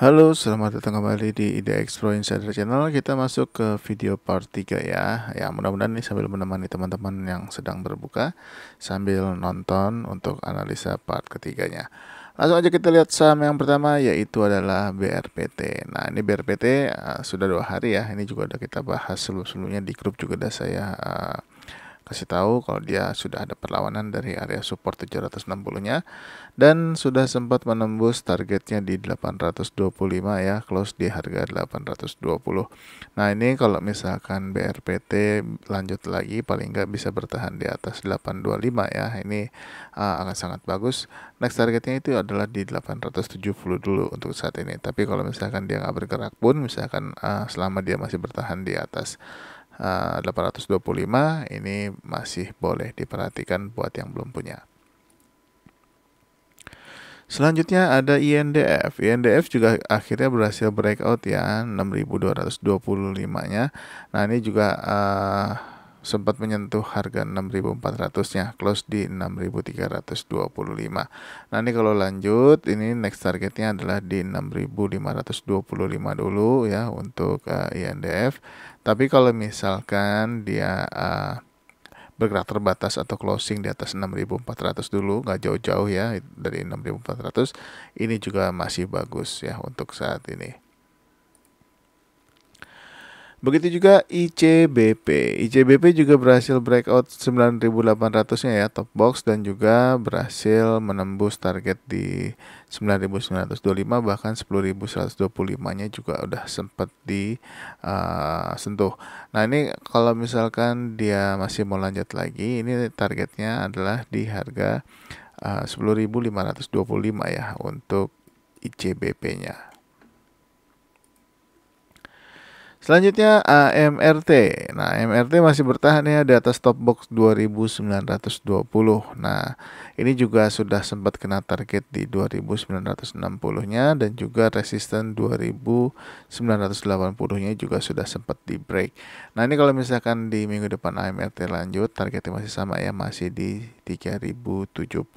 Halo, selamat datang kembali di IDX Pro Insider Channel. Kita masuk ke video part 3 ya. Ya, mudah-mudahan ini sambil menemani teman-teman yang sedang berbuka sambil nonton untuk analisa part ketiganya. Langsung aja kita lihat saham yang pertama, yaitu adalah BRPT. Nah, ini BRPT sudah 2 hari ya. Ini juga udah kita bahas sebelumnya di grup, juga udah saya kasih tahu kalau dia sudah ada perlawanan dari area support 760-nya dan sudah sempat menembus targetnya di 825 ya, close di harga 820. Nah, ini kalau misalkan BRPT lanjut lagi paling nggak bisa bertahan di atas 825 ya. Ini akan sangat bagus. Next targetnya itu adalah di 870 dulu untuk saat ini. Tapi kalau misalkan dia nggak bergerak pun, misalkan selama dia masih bertahan di atas 825, ini masih boleh diperhatikan buat yang belum punya. Selanjutnya ada INDF. INDF juga akhirnya berhasil breakout ya, 6.225-nya. Nah, ini juga sempat menyentuh harga 6.400-nya, close di 6.325. Nah, ini kalau lanjut, ini next targetnya adalah di 6.525 dulu ya untuk INDF. Tapi kalau misalkan dia bergerak terbatas atau closing di atas 6.400 dulu, nggak jauh-jauh ya dari 6.400, ini juga masih bagus ya untuk saat ini. Begitu juga ICBP. ICBP juga berhasil breakout 9.800-nya ya, top box, dan juga berhasil menembus target di 9.925, bahkan 10.125-nya juga udah sempat disentuh. Nah, ini kalau misalkan dia masih mau lanjut lagi, ini targetnya adalah di harga 10.525 ya untuk ICBP-nya. Selanjutnya AMRT. Nah, AMRT masih bertahan ya di atas top box 2.920. Nah, ini juga sudah sempat kena target di 2.960-nya dan juga resisten 2.980-nya juga sudah sempat di break. Nah, ini kalau misalkan di minggu depan AMRT lanjut, targetnya masih sama ya, masih di 3.070.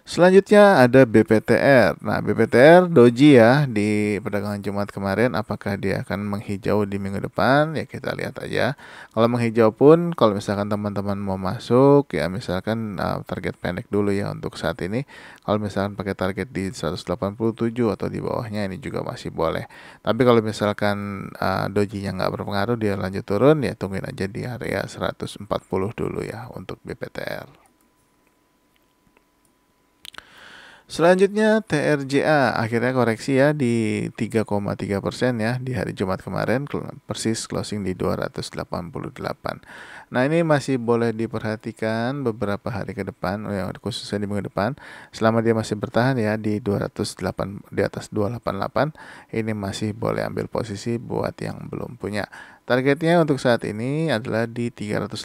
Selanjutnya ada BPTR. Nah, BPTR doji ya di perdagangan Jumat kemarin. Apakah dia akan menghijau di minggu depan? Ya, kita lihat aja. Kalau menghijau pun, kalau misalkan teman-teman mau masuk, ya misalkan target pendek dulu ya untuk saat ini. Kalau misalkan pakai target di 187 atau di bawahnya, ini juga masih boleh. Tapi kalau misalkan dojinya nggak berpengaruh, dia lanjut turun, ya tungguin aja di area 140 dulu ya untuk BPTR. Selanjutnya TRJA akhirnya koreksi ya di 3,3% ya di hari Jumat kemarin, persis closing di 288. Nah, ini masih boleh diperhatikan beberapa hari ke depan, khususnya di minggu depan. Selama dia masih bertahan ya di 208, di atas 288, ini masih boleh ambil posisi buat yang belum punya. Targetnya untuk saat ini adalah di 318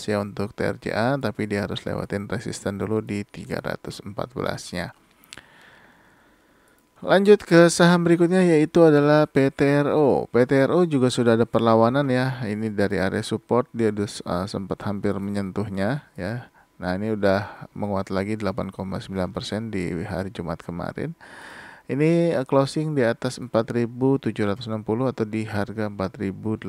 ya untuk TRJA, tapi dia harus lewatin resisten dulu di 314-nya. Lanjut ke saham berikutnya, yaitu adalah PTRO. PTRO juga sudah ada perlawanan ya. Ini dari area support dia sempat hampir menyentuhnya ya. Nah, ini udah menguat lagi 8,9% di hari Jumat kemarin. Ini closing di atas 4.760 atau di harga 4.850.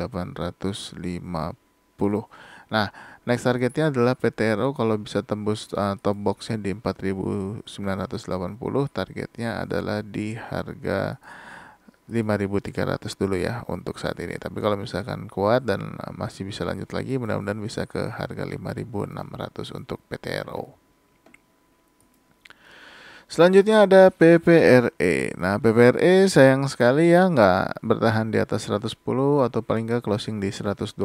Nah, next targetnya adalah PTRO kalau bisa tembus top boxnya di 4.980, targetnya adalah di harga 5.300 dulu ya untuk saat ini. Tapi kalau misalkan kuat dan masih bisa lanjut lagi, mudah-mudahan bisa ke harga 5.600 untuk PTRO. Selanjutnya ada PPRE. Nah, PPRE sayang sekali ya nggak bertahan di atas 110 atau paling nggak closing di 112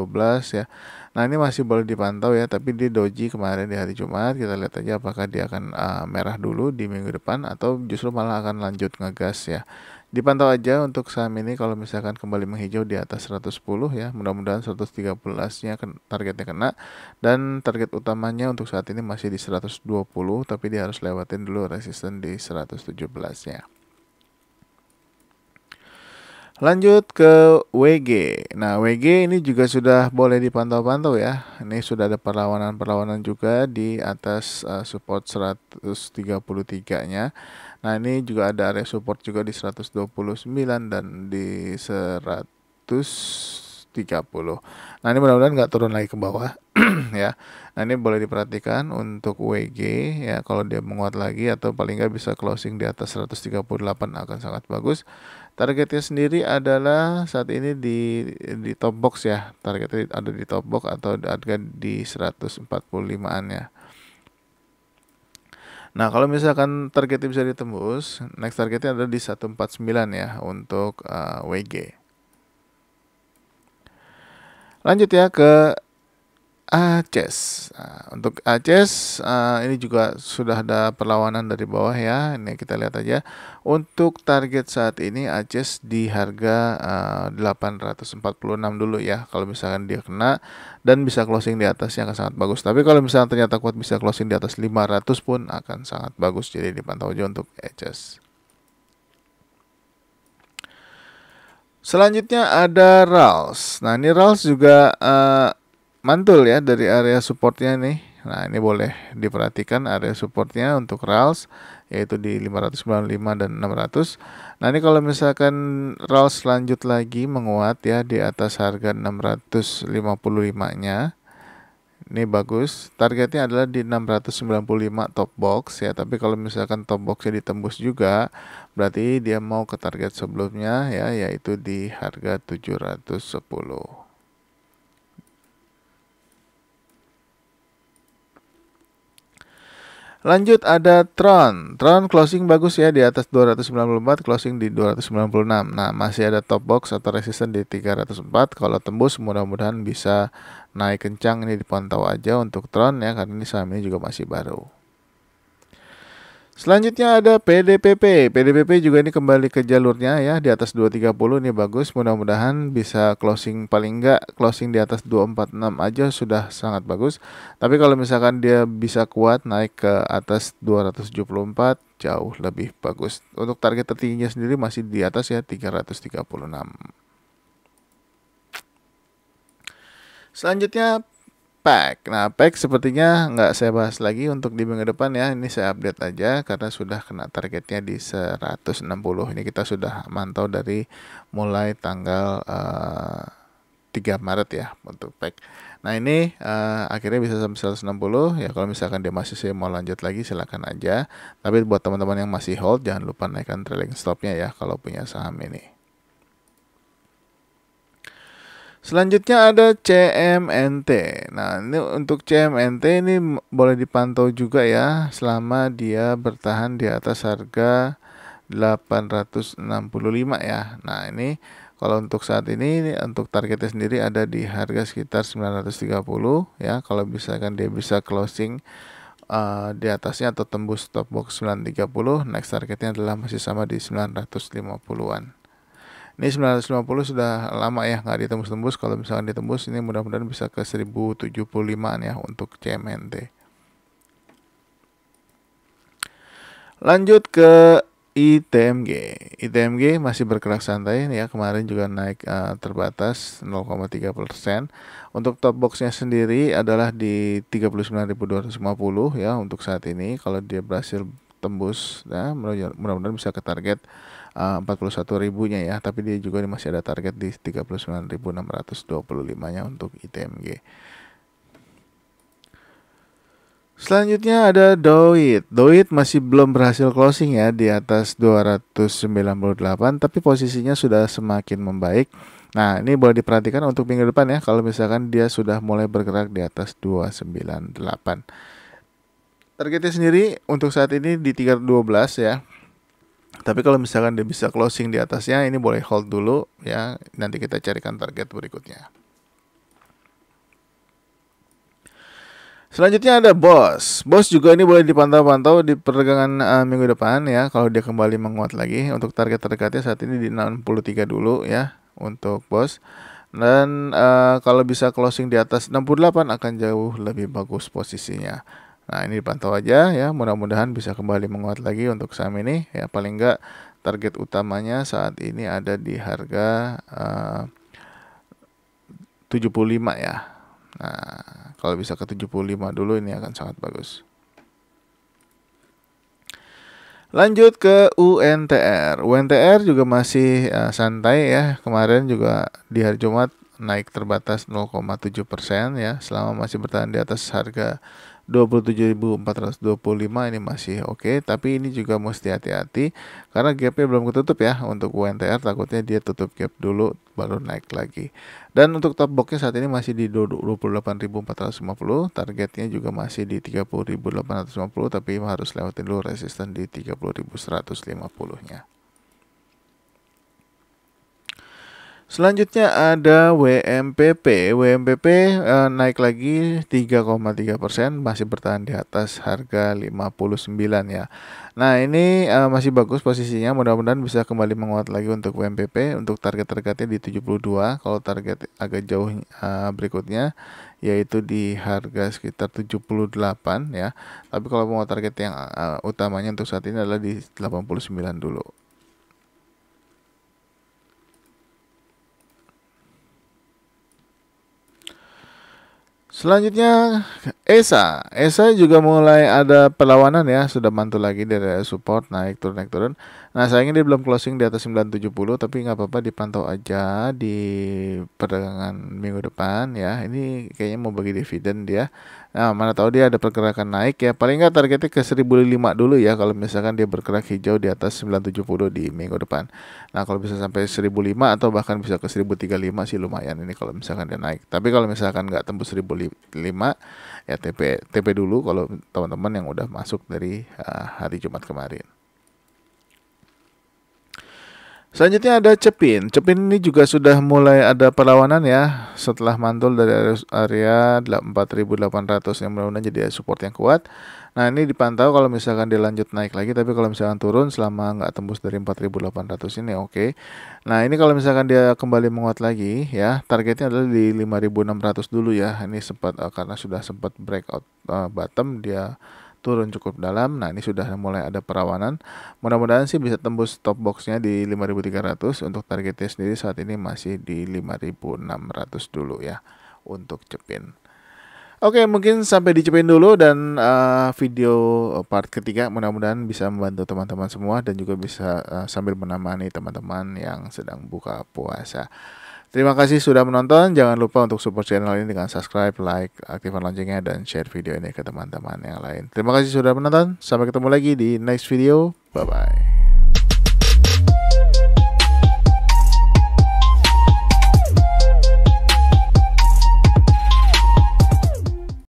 ya. Nah, ini masih boleh dipantau ya, tapi di doji kemarin di hari Jumat, kita lihat aja apakah dia akan merah dulu di minggu depan atau justru malah akan lanjut ngegas ya. Dipantau aja untuk saham ini kalau misalkan kembali menghijau di atas 110 ya. Mudah-mudahan 113-nya targetnya kena, dan target utamanya untuk saat ini masih di 120, tapi dia harus lewatin dulu resisten di 117-nya. Lanjut ke WG. Nah, WG ini juga sudah boleh dipantau-pantau ya. Ini sudah ada perlawanan-perlawanan juga di atas support 133-nya. Nah, ini juga ada area support juga di 129 dan di 130. Nah, ini mudah-mudahan nggak turun lagi ke bawah ya. Nah, ini boleh diperhatikan untuk WG ya, kalau dia menguat lagi atau paling nggak bisa closing di atas 138 akan sangat bagus. Targetnya sendiri adalah saat ini di top box ya. Targetnya ada di top box atau harga di 145-an ya. Nah, kalau misalkan targetnya bisa ditembus, next targetnya ada di 149 ya untuk WG. Lanjut ya ke ACES. Nah, untuk ACES ini juga sudah ada perlawanan dari bawah ya. Ini kita lihat aja. Untuk target saat ini ACES di harga 846 dulu ya. Kalau misalkan dia kena dan bisa closing di atasnya akan sangat bagus. Tapi kalau misalkan ternyata kuat bisa closing di atas 500 pun akan sangat bagus. Jadi dipantau aja untuk ACES. Selanjutnya ada RALS. Nah, ini RALS juga mantul ya dari area supportnya nih. Nah, ini boleh diperhatikan area supportnya untuk RALS yaitu di 595 dan 600. Nah, ini kalau misalkan RALS lanjut lagi menguat ya di atas harga 655-nya. Ini bagus. Targetnya adalah di 695 top box ya, tapi kalau misalkan top boxnya ditembus juga berarti dia mau ke target sebelumnya ya, yaitu di harga 710. Lanjut ada Tron. Tron closing bagus ya di atas 294, closing di 296. Nah, masih ada top box atau resisten di 304. Kalau tembus mudah-mudahan bisa naik kencang, ini dipantau aja untuk Tron ya, karena ini saham ini juga masih baru. Selanjutnya ada PDPP. PDPP juga ini kembali ke jalurnya ya di atas 230, ini bagus. Mudah-mudahan bisa closing, paling enggak closing di atas 246 aja sudah sangat bagus. Tapi kalau misalkan dia bisa kuat naik ke atas 274 jauh lebih bagus. Untuk target tertingginya sendiri masih di atas ya 336. Selanjutnya PAC. Nah, PAC sepertinya nggak saya bahas lagi untuk di minggu depan ya. Ini saya update aja karena sudah kena targetnya di 160. Ini kita sudah mantau dari mulai tanggal 3 Maret ya untuk PAC. Nah, ini akhirnya bisa sampai 160 ya. Kalau misalkan dia masih mau lanjut lagi silakan aja. Tapi buat teman-teman yang masih hold jangan lupa naikkan trailing stopnya ya kalau punya saham ini. Selanjutnya ada CMNT. Nah, ini untuk CMNT ini boleh dipantau juga ya selama dia bertahan di atas harga 865 ya. Nah, ini kalau untuk saat ini untuk targetnya sendiri ada di harga sekitar 930 ya. Kalau misalkan dia bisa closing di atasnya atau tembus stop box 930, next targetnya adalah masih sama di 950-an. Ini 950 sudah lama ya nggak ditembus-tembus. Kalau misalkan ditembus ini mudah-mudahan bisa ke 1075-an ya untuk CMNT. Lanjut ke ITMG. ITMG masih bergerak santai ya, kemarin juga naik terbatas 0,3%. Untuk top boxnya sendiri adalah di 39.250 ya untuk saat ini. Kalau dia berhasil tembus ya, mudah-mudahan bisa ke target 41.000-nya ya, tapi dia juga masih ada target di 39.625-nya untuk ITMG. Selanjutnya ada Doit. Doit masih belum berhasil closing ya di atas 298, tapi posisinya sudah semakin membaik. Nah, ini boleh diperhatikan untuk minggu depan ya, kalau misalkan dia sudah mulai bergerak di atas 298. Targetnya sendiri untuk saat ini di 312 ya. Tapi kalau misalkan dia bisa closing di atasnya, ini boleh hold dulu ya. Nanti kita carikan target berikutnya. Selanjutnya ada BOS. BOS juga ini boleh dipantau-pantau di perdagangan minggu depan ya. Kalau dia kembali menguat lagi, untuk target terdekatnya saat ini di 63 dulu ya untuk BOS. Dan kalau bisa closing di atas 68 akan jauh lebih bagus posisinya. Nah, ini dipantau aja ya, mudah-mudahan bisa kembali menguat lagi untuk saham ini ya, paling enggak target utamanya saat ini ada di harga 75 ya. Nah, kalau bisa ke 75 dulu ini akan sangat bagus. Lanjut ke UNTR. UNTR juga masih santai ya. Kemarin juga di hari Jumat naik terbatas 0,7% ya. Selama masih bertahan di atas harga 27.425 ini masih oke, tapi ini juga mesti hati-hati karena gapnya belum ketutup ya. Untuk UNTR takutnya dia tutup gap dulu baru naik lagi. Dan untuk top boxnya saat ini masih di 28.450, targetnya juga masih di 30.850, tapi harus lewatin dulu resisten di 30.150-nya. Selanjutnya ada WMPP. WMPP naik lagi 3,3%, masih bertahan di atas harga 59 ya. Nah, ini masih bagus posisinya. Mudah-mudahan bisa kembali menguat lagi untuk WMPP. Untuk target-targetnya di 72. Kalau target agak jauh berikutnya yaitu di harga sekitar 78 ya. Tapi kalau mau target yang utamanya untuk saat ini adalah di 89 dulu. Selanjutnya ESA juga mulai ada perlawanan ya, sudah mantul lagi dari support naik turun. Nah, sayangnya dia belum closing di atas 970, tapi nggak apa-apa dipantau aja di perdagangan minggu depan ya. Ini kayaknya mau bagi dividen dia. Nah, mana tahu dia ada pergerakan naik ya. Paling nggak targetnya ke 1005 dulu ya kalau misalkan dia bergerak hijau di atas 970 di minggu depan. Nah, kalau bisa sampai 1005 atau bahkan bisa ke 1035 sih lumayan ini kalau misalkan dia naik. Tapi kalau misalkan nggak tembus 1005 ya TP dulu kalau teman-teman yang udah masuk dari hari Jumat kemarin. Selanjutnya ada Cepin. Cepin ini juga sudah mulai ada perlawanan ya setelah mantul dari area 4.800 yang mudah-mudahan jadi support yang kuat. Nah, ini dipantau kalau misalkan dia lanjut naik lagi, tapi kalau misalkan turun selama nggak tembus dari 4.800 ini oke. Nah, ini kalau misalkan dia kembali menguat lagi ya, targetnya adalah di 5.600 dulu ya. Ini sempat karena sudah sempat breakout bottom, dia turun cukup dalam. Nah, ini sudah mulai ada perawanan. Mudah-mudahan sih bisa tembus top boxnya di 5.300. Untuk targetnya sendiri saat ini masih di 5.600 dulu ya untuk Cepin. Oke, mungkin sampai di Cepin dulu dan video part ketiga mudah-mudahan bisa membantu teman-teman semua dan juga bisa sambil menemani teman-teman yang sedang buka puasa. Terima kasih sudah menonton. Jangan lupa untuk support channel ini dengan subscribe, like, aktifkan loncengnya, dan share video ini ke teman-teman yang lain. Terima kasih sudah menonton. Sampai ketemu lagi di next video. Bye-bye.